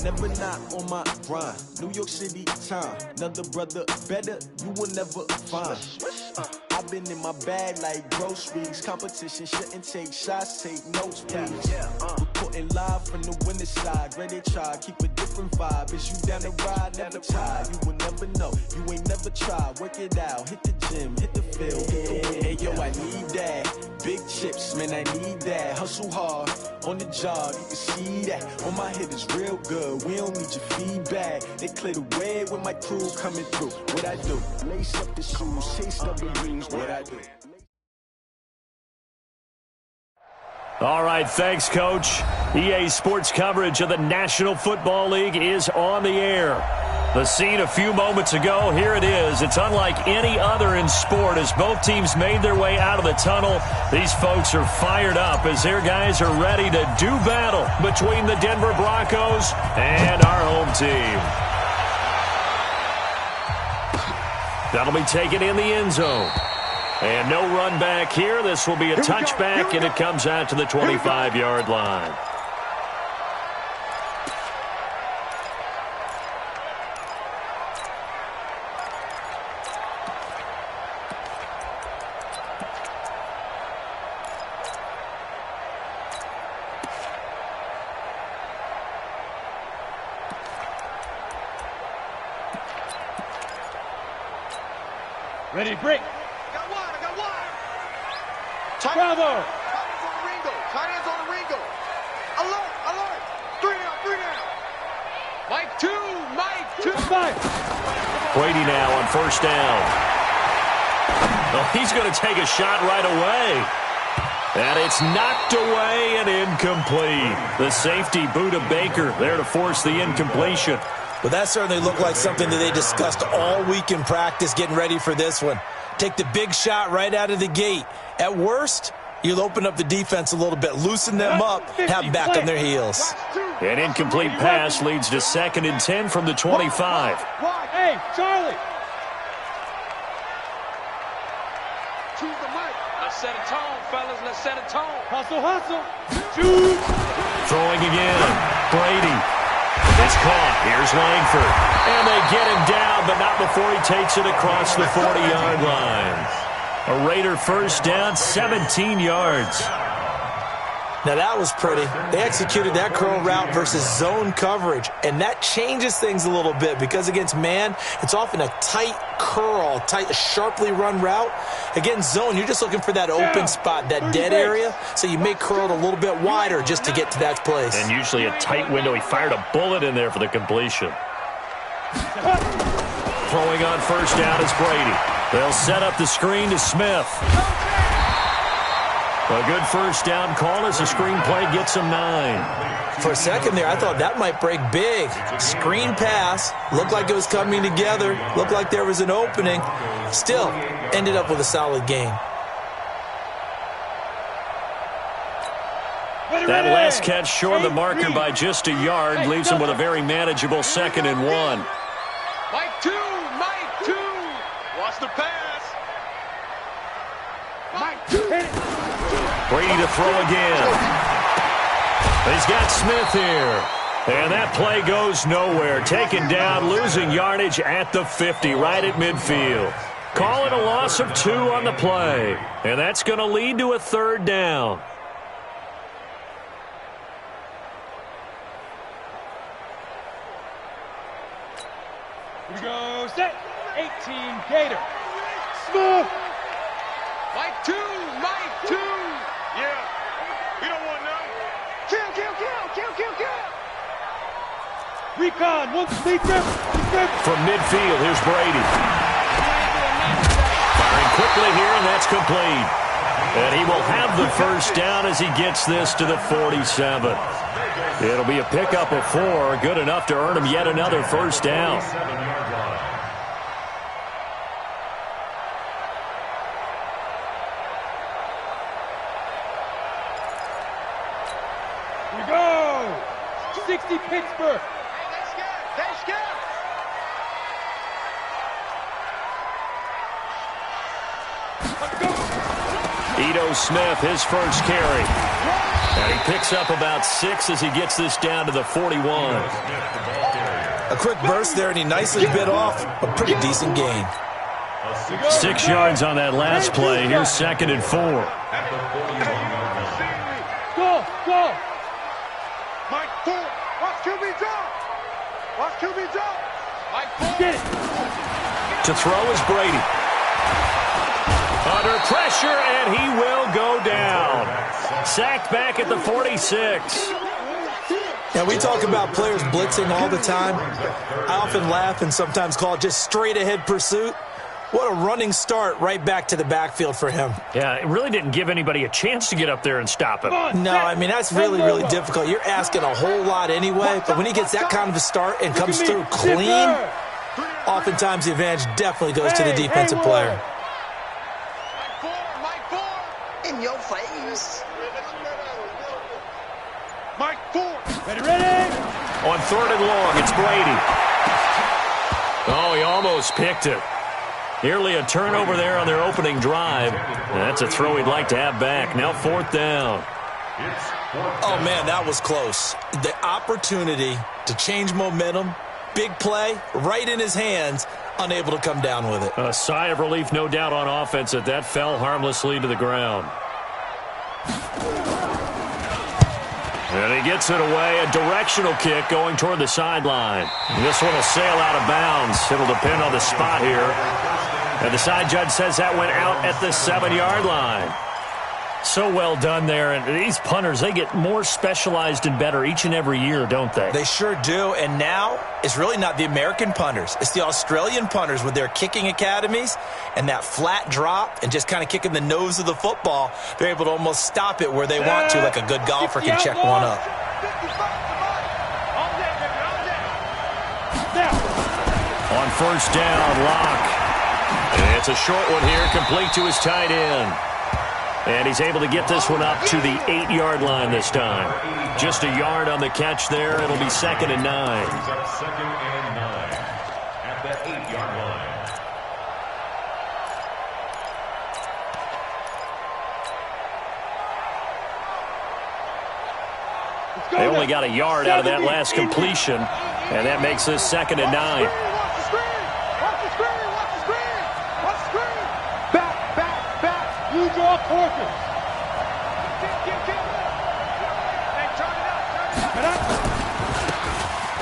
never not on my grind. New York City time, another brother better, you will never find. I've been in my bag like groceries. Competition shouldn't take shots, take notes, please. Reporting live from the winning side. Ready to try, keep a different vibe. Is you down the ride, never tired. You will never know, you ain't never tried. Work it out, hit the gym, hit the field, hit the win. Hey yo, I need that. Big chips, man, I need that. Hustle hard, on the job, you can see that. On my hit is real good, we don't need your feedback. They clear the way with my crew coming through. What I do? Lace up the shoes, chase up the dreams. What I do? All right, thanks, Coach. EA Sports coverage of the National Football League is on the air. The scene a few moments ago, here it is. It's unlike any other in sport as both teams made their way out of the tunnel. These folks are fired up as their guys are ready to do battle between the Denver Broncos and our home team. That'll be taken in the end zone. And no run back here. This will be a touchback, and it comes out to the 25-yard line. Ready, break. I got one. Bravo. Tight ends on the Ringo. Alert. Three down. Mike two. Five. Brady now on first down. Oh, he's going to take a shot right away. And it's knocked away and incomplete. The safety, Buda Baker, there to force the incompletion. Well, that certainly looked like something that they discussed all week in practice getting ready for this one. Take the big shot right out of the gate. At worst, you'll open up the defense a little bit, loosen them up, have them back on their heels. An incomplete pass leads to 2nd and 10 from the 25. Hey, Charlie. Choose the mic. Let's set a tone, fellas. Let's set a tone. Hustle. Shoot. Throwing again. Brady. It's caught. Here's Langford. And they get him down, but not before he takes it across the 40-yard line. A Raider first down, 17 yards. Now, that was pretty. They executed that curl route versus zone coverage, and that changes things a little bit because against man, it's often a tight curl, sharply run route. Against zone, you're just looking for that open spot, that dead area, so you may curl it a little bit wider just to get to that place. And usually a tight window. He fired a bullet in there for the completion. Throwing on first down is Brady. They'll set up the screen to Smith. A good first down call as the screen play gets him 9. For a second there, I thought that might break big. Screen pass. Looked like it was coming together. Looked like there was an opening. Still, ended up with a solid gain. That last catch short of the marker by just a yard leaves him with a very manageable 2nd and 1. Mike two. Watch the pass. Mike two. Brady to throw again. He's got Smith here. And that play goes nowhere. Taken down, losing yardage at the 50, right at midfield. Call it a loss of 2 on the play. And that's going to lead to a 3rd down. Here we go. Set. 18 Gator. Smooth. Mike two. Yeah. We don't want none. Kill. Recon. One complete grip. From midfield, here's Brady. Firing quickly here, and that's complete. And he will have the first down as he gets this to the 47. It'll be a pickup of 4, good enough to earn him yet another first down. Here we go. 60 Pittsburgh. Hey, scout. Ito Smith, his first carry. And he picks up about 6 as he gets this down to the 41. A quick burst there, and he nicely bit off a pretty decent gain. 6 yards on that last play. Here's 2nd and 4. Go, go. Mike 4. Watch QB drop. Watch QB drop. Mike 4. Get it. To throw is Brady. Under pressure, and he will go down. Sacked back at the 46. Now, we talk about players blitzing all the time. I often laugh and sometimes call it just straight-ahead pursuit. What a running start right back to the backfield for him. Yeah, it really didn't give anybody a chance to get up there and stop him. No, I mean, that's really, really difficult. You're asking a whole lot anyway, but when he gets that kind of a start and comes through clean, oftentimes the advantage definitely goes to the defensive player. Mike 4. In your face. Mike 4. Ready. On 3rd and long, it's Brady. Oh, he almost picked it. Nearly a turnover there on their opening drive. That's a throw he'd like to have back. Now 4th down. Oh, man, that was close. The opportunity to change momentum, big play, right in his hands, unable to come down with it. A sigh of relief, no doubt, on offense that fell harmlessly to the ground. And he gets it away, a directional kick going toward the sideline. This one will sail out of bounds. It'll depend on the spot here. And the side judge says that went out at the 7-yard line. So well done there. And these punters, they get more specialized and better each and every year, don't they? They sure do. And now it's really not the American punters. It's the Australian punters with their kicking academies and that flat drop and just kind of kicking the nose of the football. They're able to almost stop it where they want to, like a good golfer can check one up. On 1st down, Locke. It's a short one here, complete to his tight end. And he's able to get this one up to the 8-yard line this time. Just a yard on the catch there. It'll be 2nd and 9. 2nd and 9 at the 8-yard line. They only got a yard out of that last completion, and that makes this 2nd and 9. You draw Corker.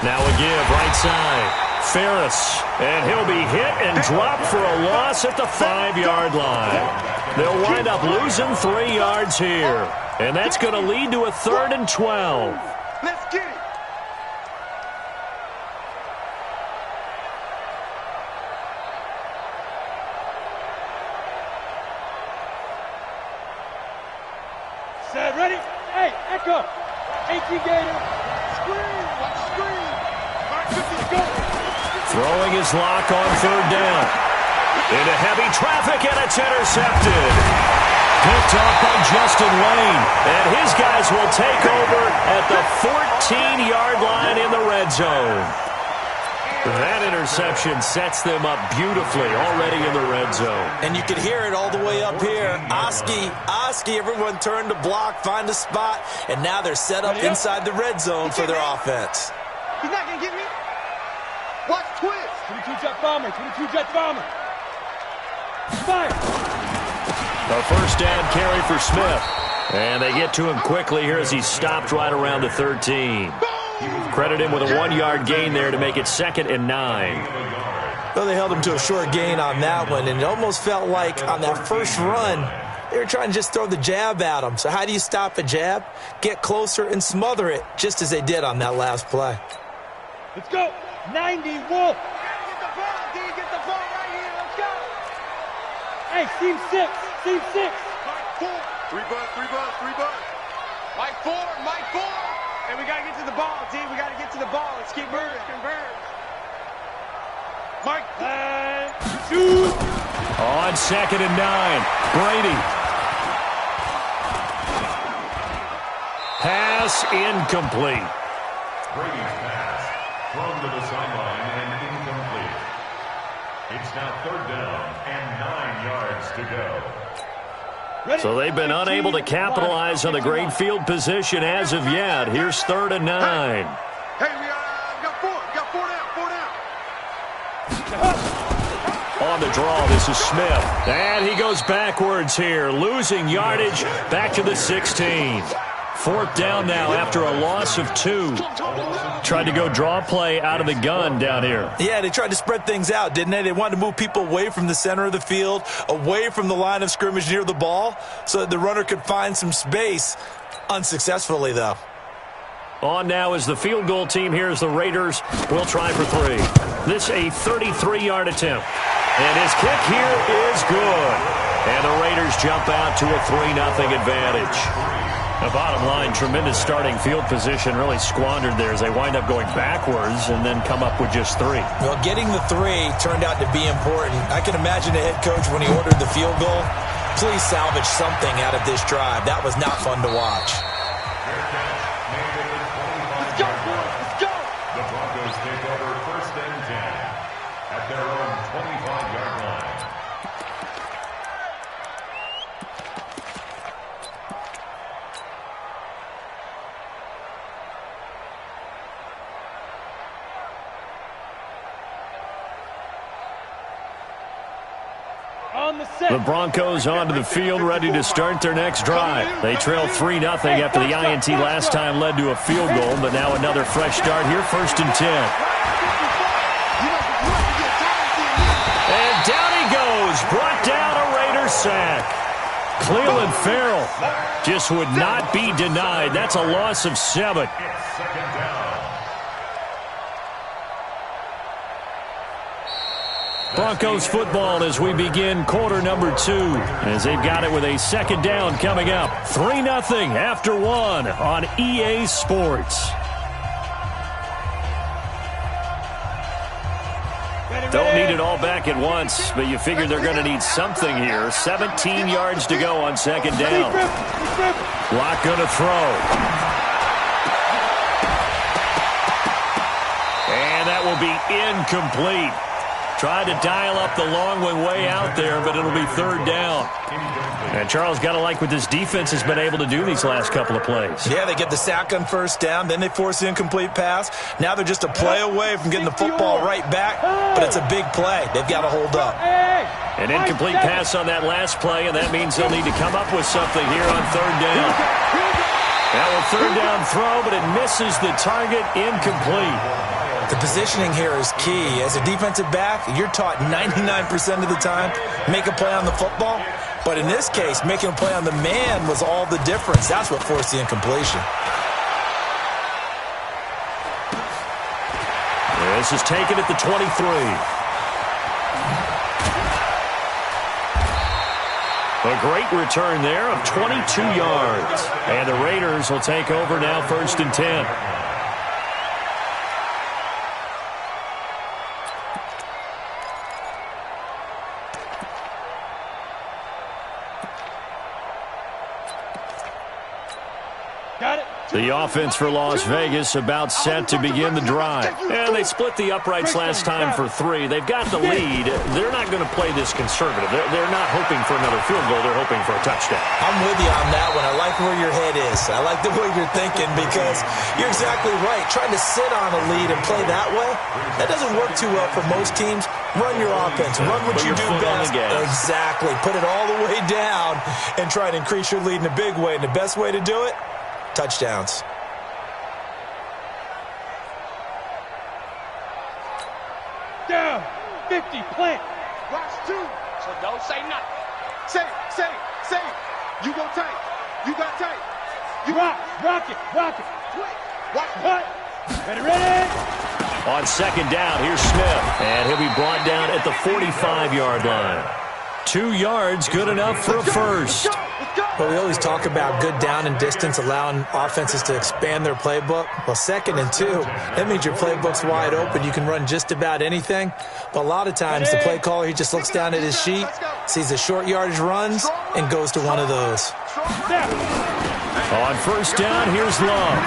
Now a give, right side. Ferris, and he'll be hit and dropped for a loss at the 5-yard line. They'll wind up losing 3 yards here, and that's going to lead to a 3rd and 12. Let's get it. Set, ready? Hey, Echo. 18 Gator. Screen. Mark 50 go. Throwing his Lock on 3rd down. Into heavy traffic, and it's intercepted. Picked off by Justin Wayne. And his guys will take over at the 14-yard line in the red zone. That interception sets them up beautifully already in the red zone. And you can hear it all the way up here. Oski, everyone turned to block, find a spot, and now they're set up inside the red zone for their offense. He's not going to get me. Watch twist. 22 jet bomber. 22 jet bomber. Fire. A 1st down carry for Smith. And they get to him quickly here as he's stopped right around the 13. Credit him with a 1-yard gain there to make it 2nd and 9. Well, they held him to a short gain on that one, and it almost felt like on that first run, they were trying to just throw the jab at him. So how do you stop a jab? Get closer and smother it, just as they did on that last play. Let's go. 90 Wolf. Get the ball, D. Get the ball right here. Let's go. Hey, team 6. Team 6. Mike 4. 3 bucks. Mike 4. And we got to get to the ball, D. We got to get to the ball. Let's keep moving. Mike 2. On 2nd and 9, Brady. Pass incomplete. Brady's pass thrown to the sideline and incomplete. It's now 3rd down and 9 yards to go. So they've been unable to capitalize on the great field position as of yet. Here's 3rd and 9. Hey, we got 4. We got 4 down. On the draw, this is Smith. And he goes backwards here, losing yardage back to the 16. 4th down now after a loss of 2. Tried to go draw play out of the gun down here. Yeah, they tried to spread things out, didn't they? They wanted to move people away from the center of the field, away from the line of scrimmage near the ball, so that the runner could find some space. Unsuccessfully, though. On now is the field goal team here as the Raiders will try for 3. This a 33-yard attempt. And his kick here is good. And the Raiders jump out to a 3-0 advantage. The bottom line, tremendous starting field position, really squandered there as they wind up going backwards and then come up with just 3. Well, getting the 3 turned out to be important. I can imagine the head coach when he ordered the field goal. Please salvage something out of this drive. That was not fun to watch. Let's go, boys. Let's go. The Broncos take over 1st and 10 at their own 25-yard line. The Broncos onto the field, ready to start their next drive. They trail 3-0 after the INT last time led to a field goal, but now another fresh start here, 1st and 10. And down he goes, brought down a Raider sack. Cleveland Farrell just would not be denied. That's a loss of 7. It's 2nd down. Broncos football as we begin quarter number 2, as they've got it with a 2nd down coming up. 3-0 after 1 on EA Sports. Don't need it all back at once, but you figure they're going to need something here. 17 yards to go on 2nd down. Lock going to throw. And that will be incomplete. Tried to dial up the long one way out there, but it'll be 3rd down. And Charles, got to like what this defense has been able to do these last couple of plays. Yeah, they get the sack on 1st down, then they force the incomplete pass. Now they're just a play away from getting the football right back, but it's a big play. They've got to hold up. An incomplete pass on that last play, and that means they'll need to come up with something here on 3rd down. Now a 3rd down throw, but it misses the target, incomplete. The positioning here is key. As a defensive back, you're taught 99% of the time, make a play on the football. But in this case, making a play on the man was all the difference. That's what forced the incompletion. This is taken at the 23. A great return there of 22 yards. And the Raiders will take over now 1st and 10. The offense for Las Vegas about set to begin the drive. And they split the uprights last time for 3. They've got the lead. They're not going to play this conservative. They're not hoping for another field goal. They're hoping for a touchdown. I'm with you on that one. I like where your head is. I like the way you're thinking because you're exactly right. Trying to sit on a lead and play that way, that doesn't work too well for most teams. Run your offense. Run what you do best. Exactly. Put it all the way down and try to increase your lead in a big way. And the best way to do it, touchdowns. Down. 50. Plant. Watch 2. So don't say nothing. Say. You go tight. You got tight. You Rock it. quick. Watch Cut. Ready. On 2nd down, here's Smith. And he'll be brought down at the 45-yard line. 2 yards, good enough for a first. But we always talk about good down and distance, allowing offenses to expand their playbook. Well, 2nd and 2, that means your playbook's wide open. You can run just about anything. But a lot of times, the play caller, he just looks down at his sheet, sees the short yardage runs, and goes to one of those. On 1st down, here's Love.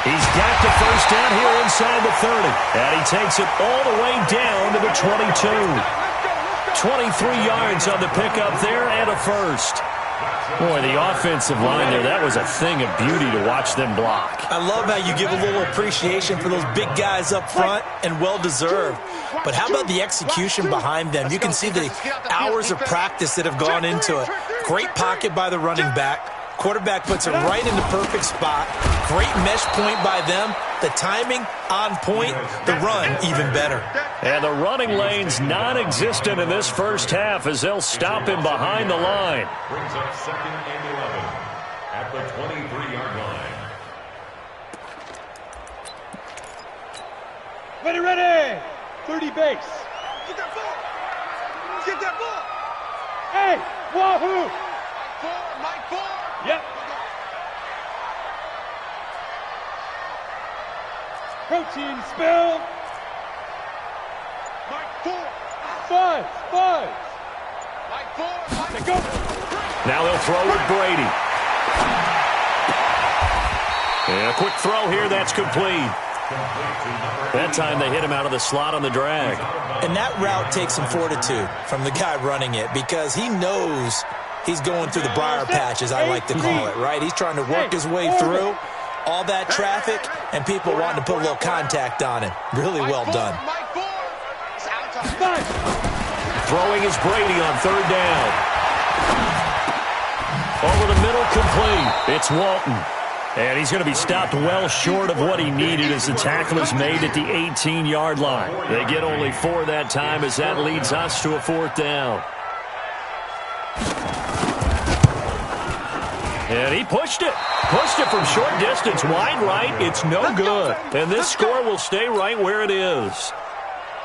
He's got the 1st down here inside the 30. And he takes it all the way down to the 22. 23 yards on the pickup there and a first. Boy, the offensive line there, that was a thing of beauty to watch them block. I love how you give a little appreciation for those big guys up front, and well-deserved. But how about the execution behind them? You can see the hours of practice that have gone into it. Great pocket by the running back. Quarterback puts it right in the perfect spot. Great mesh point by them. The timing on point. The run even better. And the running lane's non-existent in this first half as they'll stop him behind the line. Brings up 2nd and 11 at the 23-yard line. Ready. 30 base. Get that ball. Get that ball. Hey, wahoo. Mike 4. Yep. Protein spill. Mike 4. Five. Mike 4. Mike Go. Now they'll throw with Brady. And a quick throw here, that's complete. That time they hit him out of the slot on the drag. And that route takes some fortitude from the guy running it, because he knows he's going through the briar patch, as I like to call it, right? He's trying to work his way through all that traffic and people wanting to put a little contact on him. Really well done. Mike 4. It's out of time. Five. Throwing is Brady on 3rd down. Over the middle, complete. It's Walton. And he's going to be stopped well short of what he needed as the tackle is made at the 18-yard line. They get only 4 that time as that leads us to a 4th down. And he pushed it. Pushed it from short distance, wide right. It's no good. And this score will stay right where it is.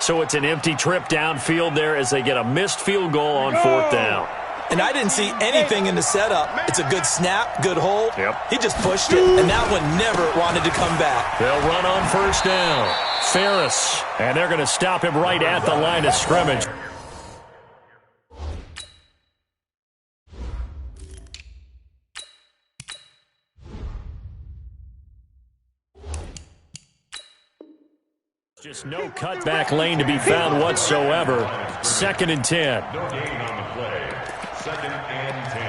So it's an empty trip downfield there as they get a missed field goal on 4th down. And I didn't see anything in the setup. It's a good snap, good hold. Yep. He just pushed it, and that one never wanted to come back. They'll run on 1st down. Ferris. And they're going to stop him right at the line of scrimmage. Just no cutback lane to be found whatsoever. 2nd and 10. No gain on the play. 2nd and 10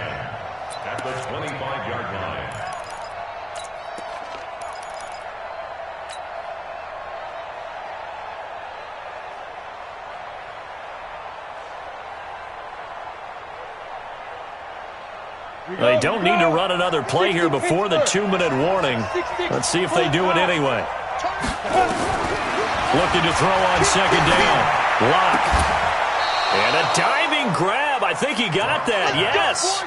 at the 25-yard line. They don't need to run another play here before the 2-minute warning. Let's see if they do it anyway. Looking to throw on 2nd down. Lock. And a diving grab. I think he got that. Yes.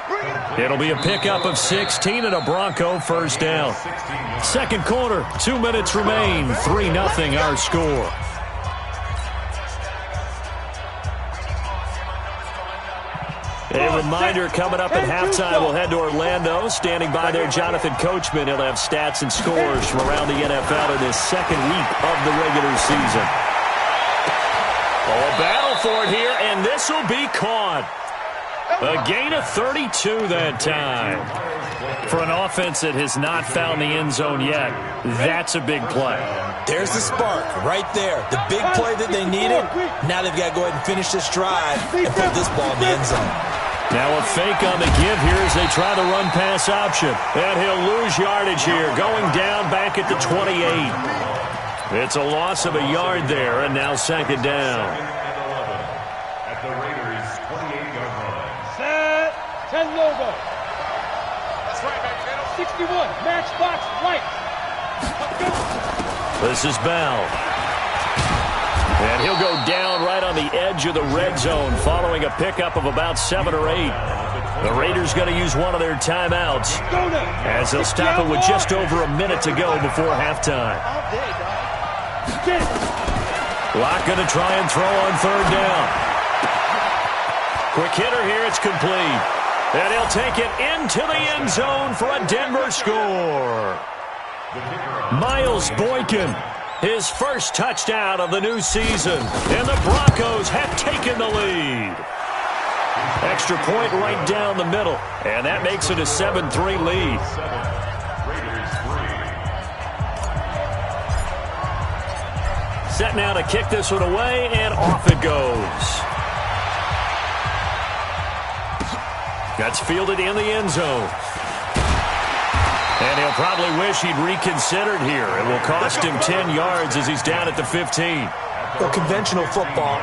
It'll be a pickup of 16 and a Bronco 1st down. 2nd quarter, 2 minutes remain. 3-0 our score. A reminder, coming up at halftime, we'll head to Orlando. Standing by there, Jonathan Coachman. He'll have stats and scores from around the NFL in his 2nd week of the regular season. Oh, a battle for it here, and this will be caught. A gain of 32 that time. For an offense that has not found the end zone yet, that's a big play. There's the spark right there. The big play that they needed. Now they've got to go ahead and finish this drive and put this ball in the end zone. Now a fake on the give here as they try the run-pass option. And he'll lose yardage here, going down back at the 28. It's a loss of a yard there, and now 2nd down. At the Raiders' 28-yard line. Set. 10 logo. That's right, baby. 61. Matchbox lights. This is Bell. And he'll go down right on the edge of the red zone following a pickup of about 7 or 8. The Raiders going to use one of their timeouts as they'll stop it with just over a minute to go before halftime. Locke going to try and throw on 3rd down. Quick hitter here, it's complete. And he'll take it into the end zone for a Denver score. Miles Boykin, his first touchdown of the new season, and the Broncos have taken the lead. Extra point right down the middle, and that makes it a 7-3 lead. Set now to kick this one away, and off it goes. That's fielded in the end zone. And he'll probably wish he'd reconsidered here. It will cost him 10 yards as he's down at the 15. Well, conventional football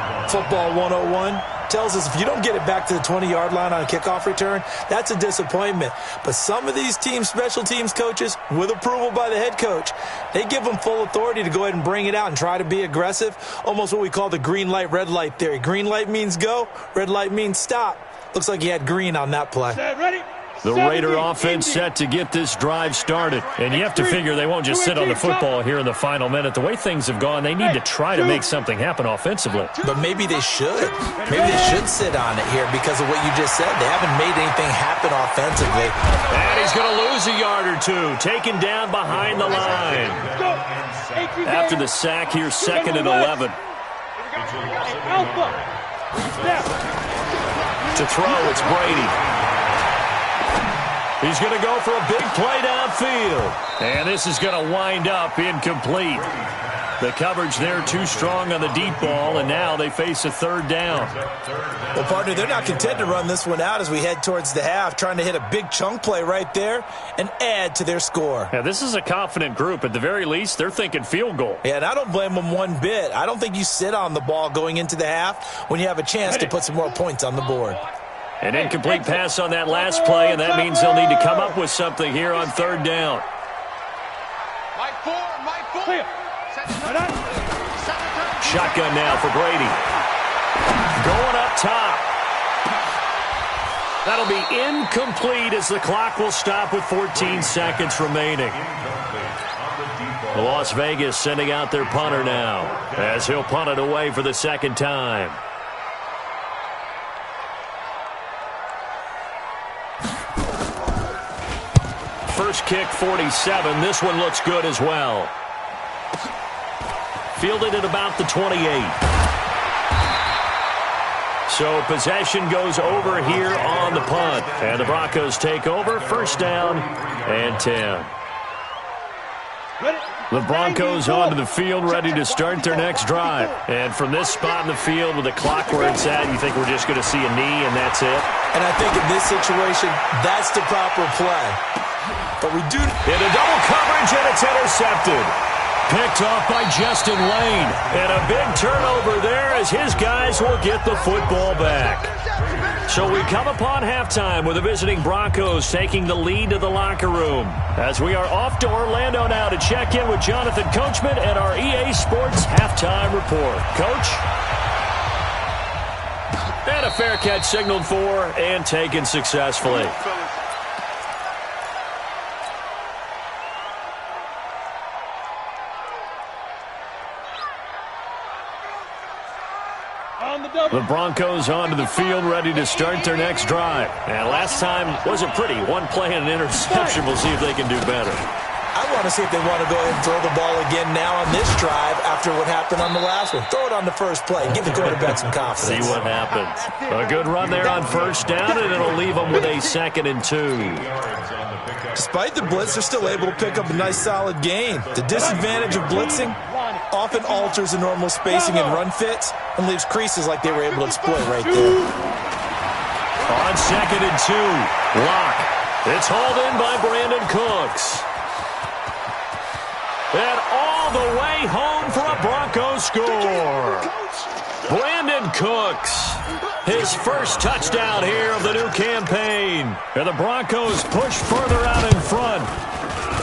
101, tells us if you don't get it back to the 20-yard line on a kickoff return, that's a disappointment. But some of these teams, special teams coaches, with approval by the head coach, they give them full authority to go ahead and bring it out and try to be aggressive, almost what we call the green light, red light theory. Green light means go, red light means stop. Looks like he had green on that play. Ready? The Raider offense set to get this drive started. And you have to figure they won't just sit on the football here in the final minute. The way things have gone, they need to try to make something happen offensively. But maybe they should. Maybe they should sit on it here because of what you just said. They haven't made anything happen offensively. And he's going to lose a yard or two. Taken down behind the line. After the sack here, 2nd and 11. To throw, it's Brady. He's going to go for a big play downfield. And this is going to wind up incomplete. The coverage there too strong on the deep ball, and now they face a 3rd down. Well, partner, they're not content to run this one out as we head towards the half, trying to hit a big chunk play right there and add to their score. Yeah, this is a confident group. At the very least, they're thinking field goal. Yeah, and I don't blame them one bit. I don't think you sit on the ball going into the half when you have a chance to put some more points on the board. An incomplete pass on that last play, and that means they'll need to come up with something here on 3rd down. Mike 4. Shotgun now for Brady. Going up top. That'll be incomplete as the clock will stop with 14 seconds remaining. Las Vegas sending out their punter now as he'll punt it away for the 2nd time. First kick, 47. This one looks good as well. Fielded at about the 28. So possession goes over here on the punt. And the Broncos take over. 1st down and 10. The Broncos onto the field, ready to start their next drive. And from this spot in the field with the clock where it's at, you think we're just going to see a knee and that's it? And I think in this situation, that's the proper play. But we do... Into double coverage, and it's intercepted. Picked off by Justin Lane. And a big turnover there as his guys will get the football back. So we come upon halftime with the visiting Broncos taking the lead to the locker room. As we are off to Orlando now to check in with Jonathan Coachman and our EA Sports halftime report. Coach? And a fair catch signaled for and taken successfully. The Broncos onto the field, ready to start their next drive. And last time wasn't pretty. One play and an interception. We'll see if they can do better. I want to see if they want to go ahead and throw the ball again now on this drive after what happened on the last one. Throw it on the first play. Give the quarterback some confidence. See what happens. A good run there on 1st down, and it'll leave them with a 2nd and 2. Despite the blitz, they're still able to pick up a nice solid gain. The disadvantage of blitzing often alters the normal spacing and run fits and leaves creases like they were able to exploit right there. On 2nd and 2, Locke. It's hauled in by Brandon Cooks. And all the way home for a Broncos score. Brandon Cooks, his first touchdown here of the new campaign. And the Broncos push further out in front.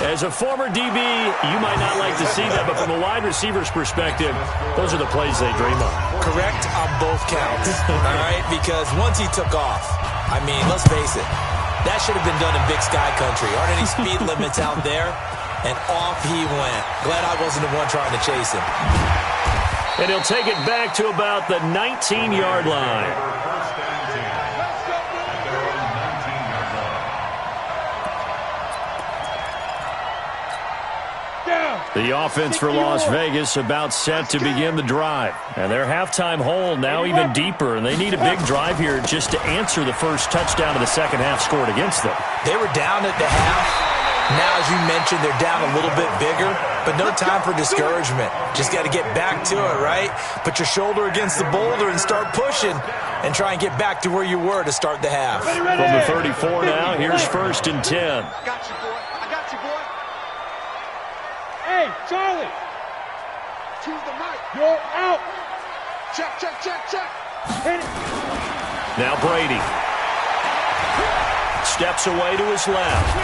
As a former DB, you might not like to see that, but from a wide receiver's perspective, those are the plays they dream of. Correct on both counts, all right? Because once he took off, I mean, let's face it, that should have been done in Big Sky Country. Aren't any speed limits out there? And off he went. Glad I wasn't the one trying to chase him. And he'll take it back to about the 19-yard line. The offense for Las Vegas about set to begin the drive. And their halftime hole now even deeper, and they need a big drive here just to answer the first touchdown of the 2nd half scored against them. They were down at the half. Now, as you mentioned, they're down a little bit bigger, but no time for discouragement. Just got to get back to it, right? Put your shoulder against the boulder and start pushing. and try and get back to where you were to start the half. From the 34 now, here's 1st and 10. I got you, boy. I got you, boy. Hey, Charlie. Choose the mic. You're out. Check, check, check, check. Hit it. Now Brady. Steps away to his left.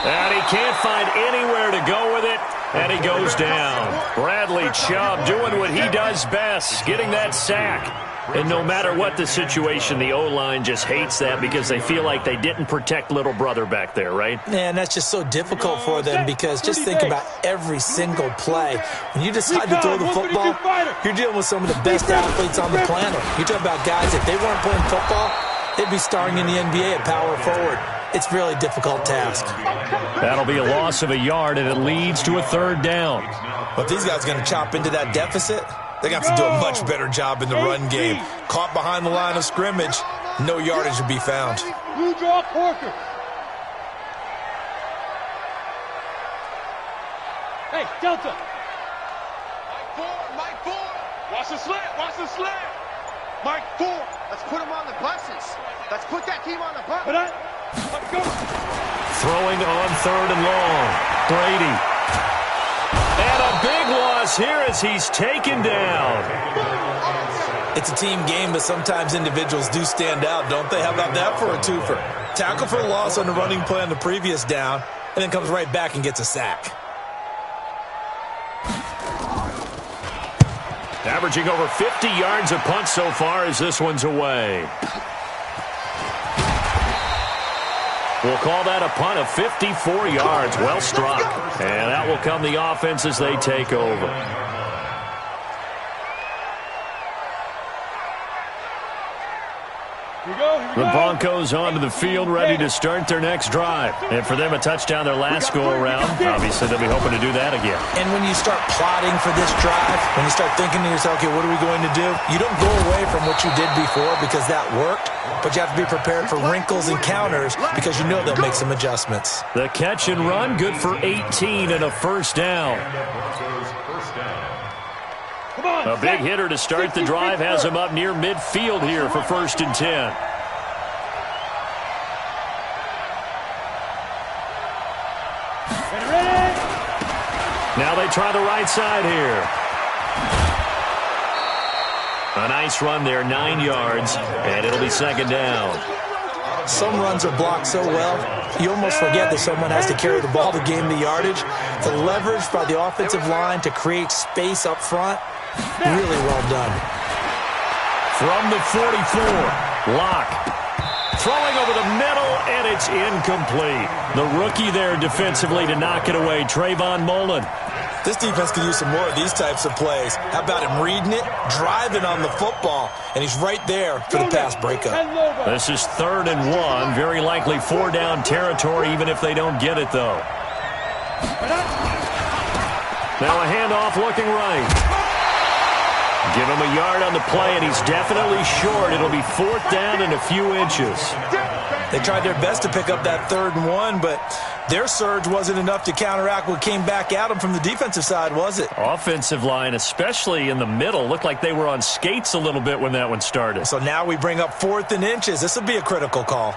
And he can't find anywhere to go with it. And he goes down. Bradley Chubb doing what he does best, getting that sack. And no matter what the situation, the O-line just hates that because they feel like they didn't protect little brother back there, right? Man, that's just so difficult for them because just think about every single play. When you decide to throw the football, you're dealing with some of the best athletes on the planet. You're talking about guys, if they weren't playing football, they'd be starring in the NBA at power forward. It's a really difficult task. That'll be a loss of a yard, and it leads to a 3rd down. But these guys are going to chop into that deficit. They're going to have to do a much better job in the run game. Caught behind the line of scrimmage, no yardage to be found. Blue draw Porker. Hey, Delta. Mike 4. Watch the slant. Watch the slant. Mike 4. Let's put him on the buses. Let's put that team on the bus. Let's go. Throwing on 3rd and long. Brady. And a big loss here as he's taken down. It's a team game, but sometimes individuals do stand out, don't they? How about that for a twofer? Tackle for a loss on the running play on the previous down, and then comes right back and gets a sack. Averaging over 50 yards a punt so far as this one's away. We'll call that a punt of 54 yards. Well struck. And that will come the offense as they take over. The Broncos onto the field, ready to start their next drive. And for them, a touchdown their last go-around. Obviously, they'll be hoping to do that again. And when you start plotting for this drive, when you start thinking to yourself, okay, what are we going to do? You don't go away from what you did before because that worked, but you have to be prepared for wrinkles and counters because you know they'll make some adjustments. The catch and run, good for 18 and a 1st down. A big hitter to start the drive has him up near midfield here for 1st and 10. Now they try the right side here. A nice run there, 9 yards, and it'll be 2nd down. Some runs are blocked so well, you almost forget that someone has to carry the ball to gain the yardage. The leverage by the offensive line to create space up front, really well done. From the 44, Locke. Throwing over the middle, and it's incomplete. The rookie there defensively to knock it away, Trayvon Mullen. This defense could use some more of these types of plays. How about him reading it, driving on the football, and he's right there for the pass breakup. This is 3rd and 1, very likely 4-down territory, even if they don't get it, though. Now a handoff looking right. Give him a yard on the play, and he's definitely short. It'll be 4th down and a few inches. They tried their best to pick up that 3rd and 1, but their surge wasn't enough to counteract what came back at them from the defensive side, was it? Offensive line, especially in the middle, looked like they were on skates a little bit when that one started. So now we bring up 4th and inches. This will be a critical call.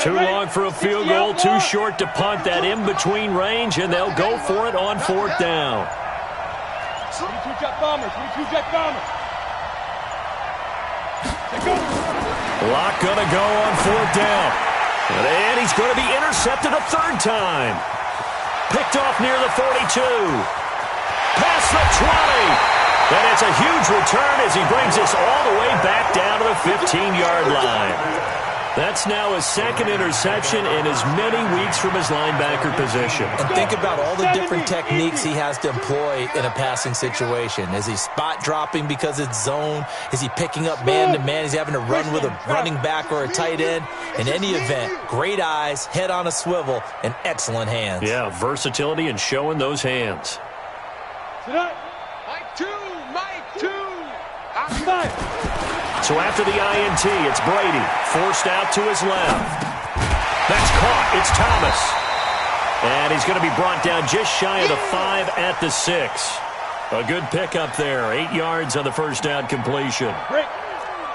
Too long for a field goal, too short to punt that in-between range, and they'll go for it on 4th down. 22 jet bombers, 22 jet bombers. Locke gonna go on 4th down. And he's going to be intercepted a 3rd time. Picked off near the 42. Past the 20. And it's a huge return as he brings us all the way back down to the 15-yard line. That's now his 2nd interception in as many weeks from his linebacker position. And think about all the different techniques he has to employ in a passing situation. Is he spot dropping because it's zone? Is he picking up man-to-man? Is he having to run with a running back or a tight end? In any event, great eyes, head on a swivel, and excellent hands. Yeah, versatility and showing those hands. Mike 2, Mike 2. Outside. So after the INT, it's Brady, forced out to his left. That's caught. It's Thomas. And he's going to be brought down just shy of the 5 at the 6. A good pickup there. 8 yards on the first down completion. Break.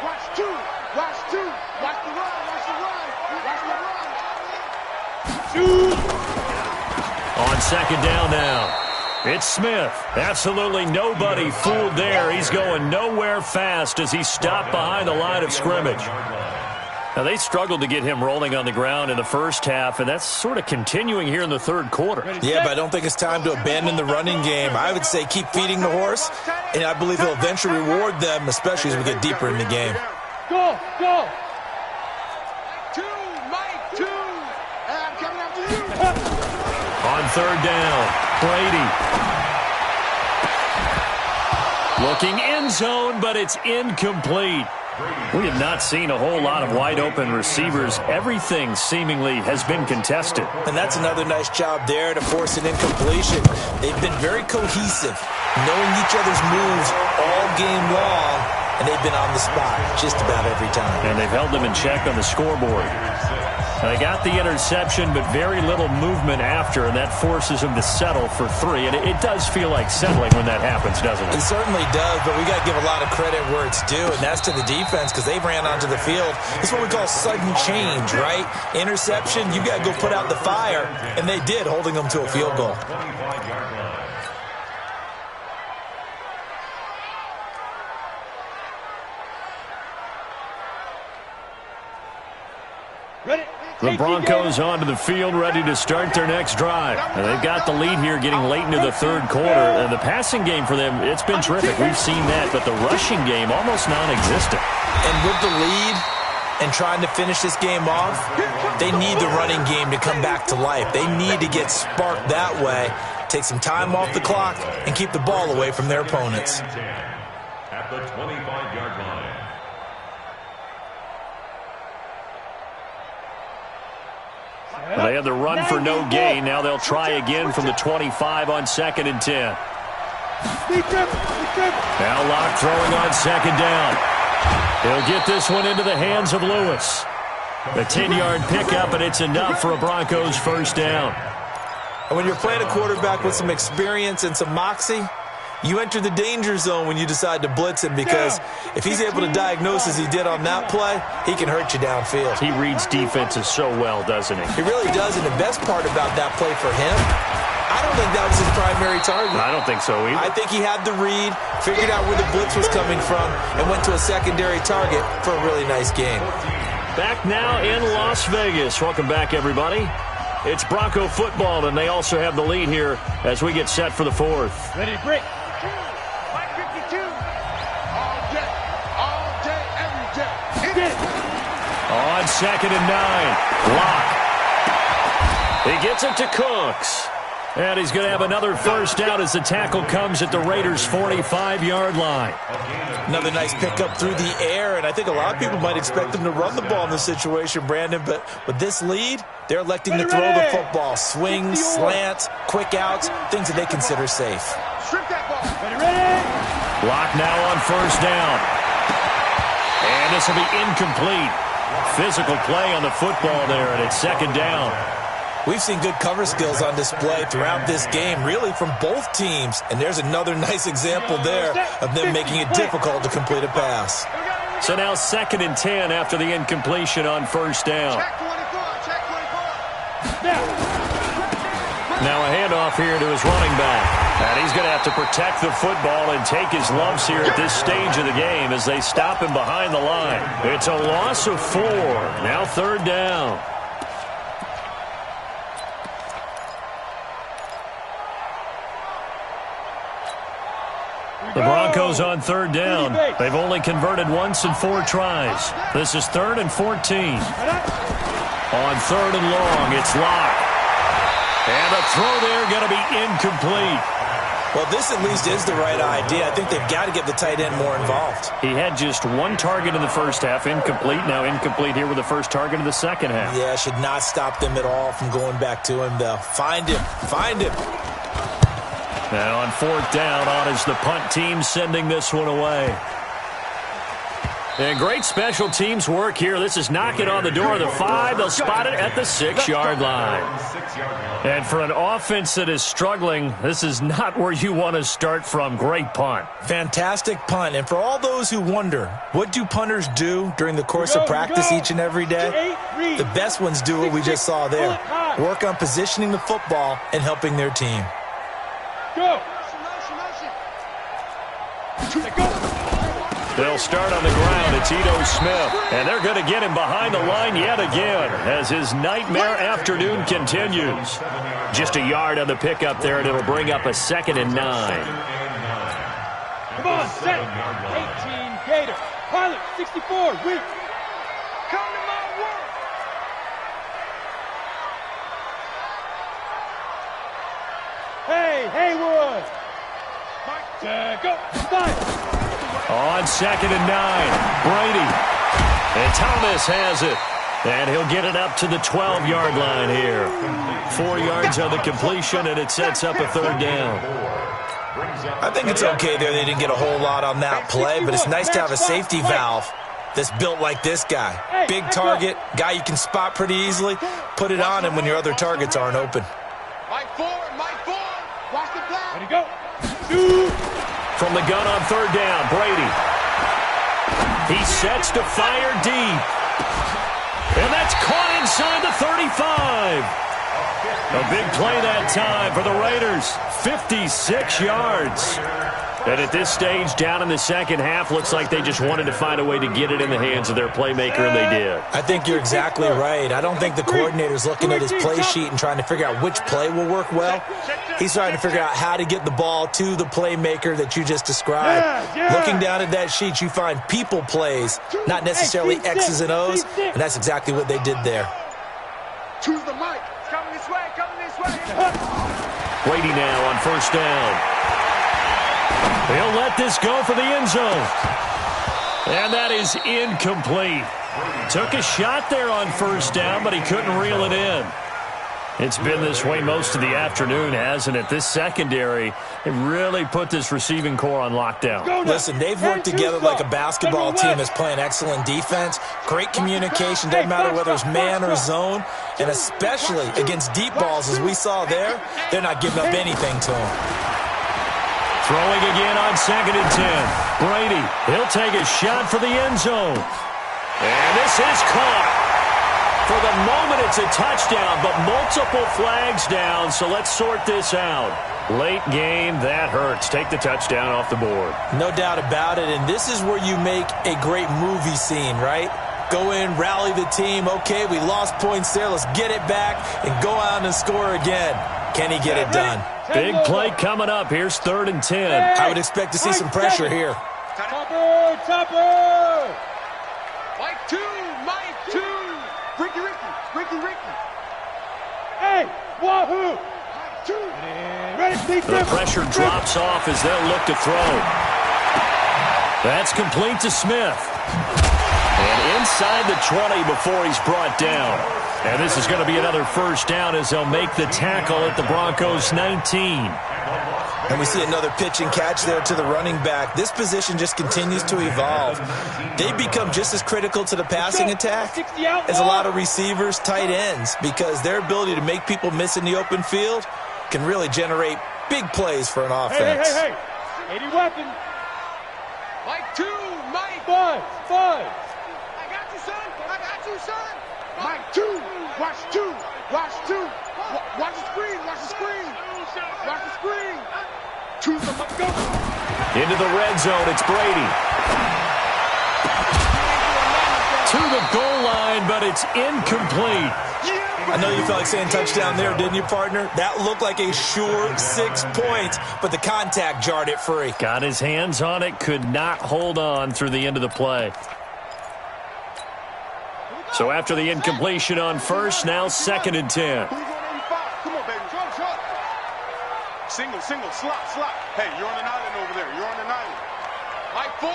Watch 2. Watch 2. Watch the run. Watch the run. Watch the run. On second down now. It's Smith. Absolutely nobody fooled there. He's going nowhere fast as he stopped behind the line of scrimmage. Now, they struggled to get him rolling on the ground in the first half, and that's sort of continuing here in the third quarter. Yeah, but I don't think it's time to abandon the running game. I would say keep feeding the horse, and I believe he'll eventually reward them, especially as we get deeper in the game. Go, go. 2, Mike, 2. I'm coming after you. On third down, Brady. Looking end zone, but it's incomplete. We have not seen a whole lot of wide-open receivers. Everything seemingly has been contested. And that's another nice job there to force an incompletion. They've been very cohesive, knowing each other's moves all game long, and they've been on the spot just about every time. And they've held them in check on the scoreboard. They got the interception, but very little movement after, and that forces them to settle for 3. And it does feel like settling when that happens, doesn't it? It certainly does, but we got to give a lot of credit where it's due, and that's to the defense because they ran onto the field. It's what we call sudden change, right? Interception, you got to go put out the fire, and they did, holding them to a field goal. Ready? The Broncos onto the field, ready to start their next drive. And they've got the lead here getting late into the third quarter. And the passing game for them, it's been terrific. We've seen that, but the rushing game almost non-existent. And with the lead and trying to finish this game off, they need the running game to come back to life. They need to get sparked that way, take some time off the clock, and keep the ball away from their opponents. At the 25-yard line. They had the run for no gain. Now they'll try again from the 25 on 2nd and 10. Now Locke throwing on second down. He'll get this one into the hands of Lewis. A 10-yard pickup, and it's enough for a Broncos first down. And when you're playing a quarterback with some experience and some moxie, you enter the danger zone when you decide to blitz him because if he's able to diagnose as he did on that play, he can hurt you downfield. He reads defenses so well, doesn't he? He really does, and the best part about that play for him, I don't think that was his primary target. I don't think so either. I think he had the read, figured out where the blitz was coming from, and went to a secondary target for a really nice game. Back now in Las Vegas. Welcome back, everybody. It's Bronco football, and they also have the lead here as we get set for the fourth. Ready to break. Mike 52. All day, every day. Hit it. On 2nd and 9, Locke. He gets it to Cooks. And he's going to have another first down as the tackle comes at the Raiders' 45-yard line. Another nice pickup through the air, and I think a lot of people might expect them to run the ball in this situation, Brandon, but with this lead, they're electing to throw the football. Swings, slants, quick outs, things that they consider safe. Strip that ball. Ready? Locke now on first down. And this will be incomplete. Physical play on the football there, and it's second down. We've seen good cover skills on display throughout this game, really from both teams. And there's another nice example there of them making it difficult to complete a pass. So now 2nd and 10 after the incompletion on first down. Check 24. Check 24. Now a handoff here to his running back. And he's going to have to protect the football and take his lumps here at this stage of the game as they stop him behind the line. It's a loss of 4. Now 3rd down. The Broncos on 3rd down. They've only converted once in 4 tries. This is 3rd and 14. On 3rd and long, it's Locke. And a throw there going to be incomplete. Well, this at least is the right idea. I think they've got to get the tight end more involved. He had just 1 target in the first half, incomplete. Now incomplete here with the first target of the second half. Yeah, should not stop them at all from going back to him, though. Find him. Find him. Now on 4th down, on is the punt team sending this one away. And great special teams work here. This is knocking on the door of the 5. They'll spot it at the 6-yard line. And for an offense that is struggling, this is not where you want to start from. Great punt. Fantastic punt. And for all those who wonder, what do punters do during the course of practice each and every day? The best ones do what we just saw there. Work on positioning the football and helping their team. Go. They'll start on the ground. It's Ito Smith. And they're going to get him behind the line yet again as his nightmare afternoon continues. Just a yard on the pickup there, and it'll bring up a 2nd and 9. Come on, set. 18 Gator. Pilot, 64. Weak. Come to my work. Hey, Haywood. Go. Fire. On 2nd and 9, Brady. And Thomas has it. And he'll get it up to the 12-yard line here. 4 yards on the completion, and it sets up a 3rd down. I think it's okay there. They didn't get a whole lot on that play, but it's nice to have a safety valve that's built like this guy. Big target, guy you can spot pretty easily. Put it on him when your other targets aren't open. Mike 4. Watch the block. Ready, go. Shoot. From the gun on 3rd down, Brady. He sets to fire deep. And that's caught inside the 35. A big play that time for the Raiders. 56 yards. And at this stage, down in the second half, looks like they just wanted to find a way to get it in the hands of their playmaker, and they did. I think you're exactly right. I don't think the coordinator's looking at his play sheet and trying to figure out which play will work well. He's trying to figure out how to get the ball to the playmaker that you just described. Looking down at that sheet, you find people plays, not necessarily X's and O's, and that's exactly what they did there. Choose the mic. It's coming this way. Brady now on 1st down. He'll let this go for the end zone. And that is incomplete. Took a shot there on 1st down, but he couldn't reel it in. It's been this way most of the afternoon, hasn't it? This secondary, it really put this receiving core on lockdown. Listen, they've worked together like a basketball team that's playing excellent defense. Great communication, doesn't matter whether it's man or zone. And especially against deep balls, as we saw there, they're not giving up anything to them. Throwing again on 2nd and 10. Brady, he'll take a shot for the end zone. And this is caught. For the moment, it's a touchdown, but multiple flags down, so let's sort this out. Late game, that hurts. Take the touchdown off the board. No doubt about it, and this is where you make a great movie scene, right? Go in, rally the team. Okay, we lost points there. Let's get it back and go out and score again. Can he get it done? Big play coming up. Here's 3rd and 10. I would expect to see some pressure here. Topper! Mike 2. Ricky. Hey, wahoo! The pressure drops off as they'll look to throw. That's complete to Smith. And inside the 20 before he's brought down. And this is going to be another 1st down as they'll make the tackle at the Broncos 19. And we see another pitch and catch there to the running back. This position just continues to evolve. They become just as critical to the passing attack as a lot of receivers, tight ends, because their ability to make people miss in the open field can really generate big plays for an offense. Hey. 80 weapon. Mike 2. Five. I got you, son. Mike 2. Watch 2. Watch the screen. Choose the mic. Go. Into the red zone, it's Brady. To the goal line, but it's incomplete. I know you felt like saying touchdown there, didn't you, partner? That looked like a sure 6 points, but the contact jarred it free. Got his hands on it, could not hold on through the end of the play. So after the incompletion on 1st, now 2nd and 10. Come on, baby. Single, slot. Hey, you're on an island over there. Mike 4.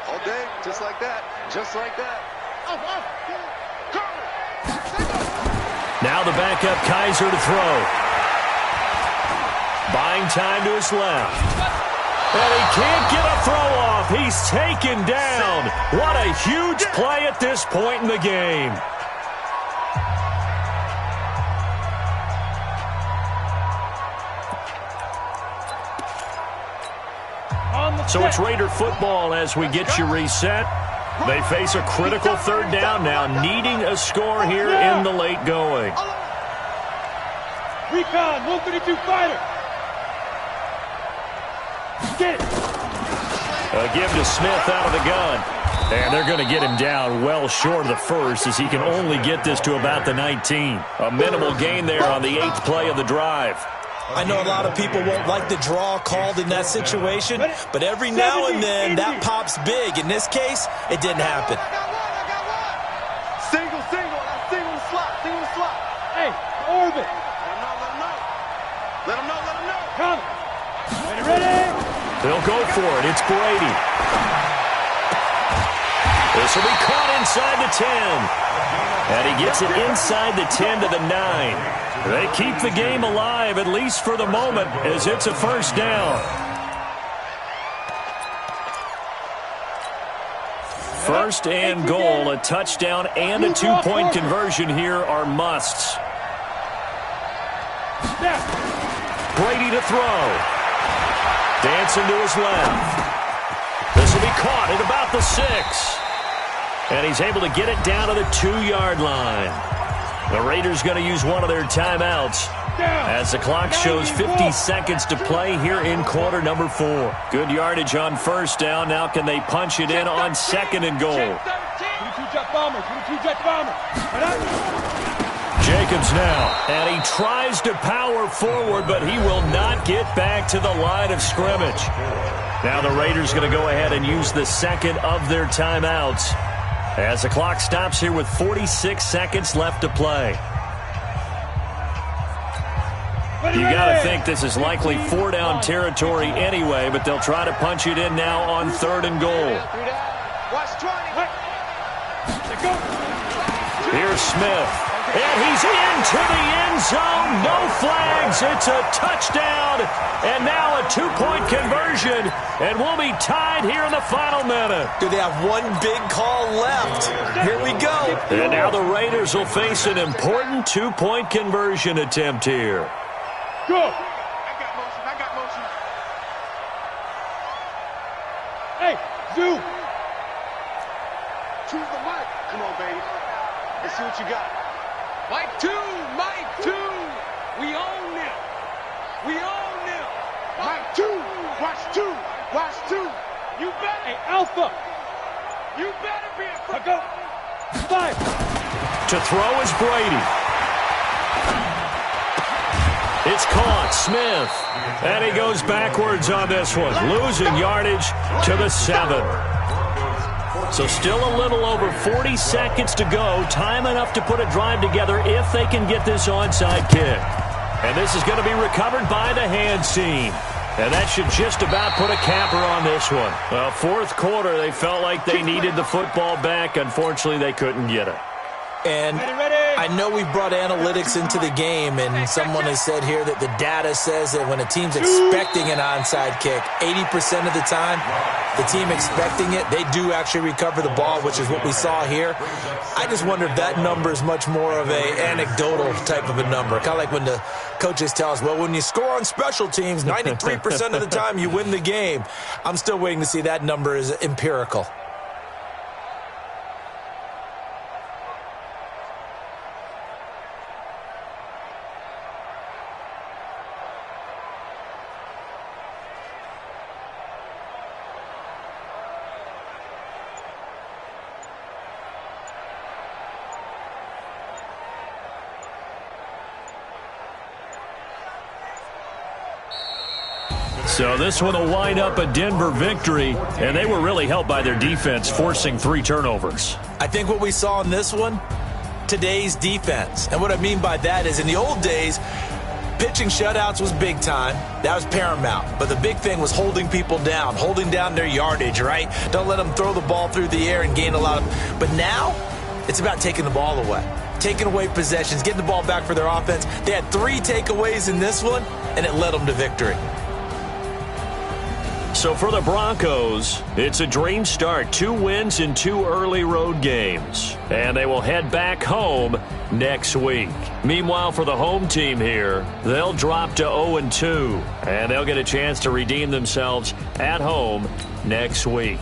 All day, just like that. Now the backup Kaiser to throw. Buying time to his left. And he can't get a throw off. He's taken down. What a huge play at this point in the game. So it's Raider football as we get you reset. They face a critical third down now, needing a score here in the late going. Recon, 132 fighter. Get it. A give to Smith out of the gun. And they're going to get him down well short of the first as he can only get this to about the 19. A minimal gain there on the 8th play of the drive. I know a lot of people won't like the draw called in that situation, but every now and then that pops big. In this case, it didn't happen. Single, single the slot, Hey, orbit. Let him know. Come. Ready? They'll go for it. It's Brady. This will be caught inside the 10. And he gets it inside the 10 to the 9. They keep the game alive, at least for the moment, as it's a first down. First and goal, a touchdown and a 2-point conversion here are musts. Brady to throw. Dancing to his left. This will be caught at about the 6. And he's able to get it down to the 2-yard line. The Raiders going to use one of their timeouts as the clock shows 50 seconds to play here in quarter number 4. Good yardage on first down. Now can they punch it in on second and goal? 22 jet bomber. Jacobs now, and he tries to power forward, but he will not get back to the line of scrimmage. Now the Raiders going to go ahead and use the second of their timeouts as the clock stops here with 46 seconds left to play. You got to think this is likely 4-down territory anyway, but they'll try to punch it in now on third and goal. Here's Smith. And he's into the end zone. No flags. It's a touchdown. And now a 2-point conversion. And we'll be tied here in the final minute. Do they have one big call left? Here we go. And now the Raiders will face an important 2-point conversion attempt here. Go. I got motion. Hey, Zoo. Choose the mic. Come on, baby. Let's see what you got. Mike 2. We own them. Mike 2. Watch 2. You better. Hey, Alpha. You better be afraid. Go. 5. To throw is Brady. It's caught. Smith. And he goes backwards on this one. Losing yardage to the 7. So still a little over 40 seconds to go. Time enough to put a drive together if they can get this onside kick. And this is going to be recovered by the hands team. And that should just about put a capper on this one. Well, fourth quarter, they felt like they needed the football back. Unfortunately, they couldn't get it. And I know we brought analytics into the game, and someone has said here that the data says that when a team's expecting an onside kick, 80% of the time, the team expecting it, they do actually recover the ball, which is what we saw here. I just wonder if that number is much more of an anecdotal type of a number. Kind of like when the coaches tell us, well, when you score on special teams, 93% of the time you win the game. I'm still waiting to see that number is empirical. So this one will wind up a Denver victory, and they were really helped by their defense, forcing 3 turnovers. I think what we saw in this one, today's defense. And what I mean by that is in the old days, pitching shutouts was big time. That was paramount. But the big thing was holding people down, holding down their yardage, right? Don't let them throw the ball through the air and gain a lot of... But now, it's about taking the ball away. Taking away possessions, getting the ball back for their offense. They had 3 takeaways in this one, and it led them to victory. So for the Broncos, it's a dream start. 2 wins in 2 early road games. And they will head back home next week. Meanwhile, for the home team here, they'll drop to 0-2. And they'll get a chance to redeem themselves at home next week.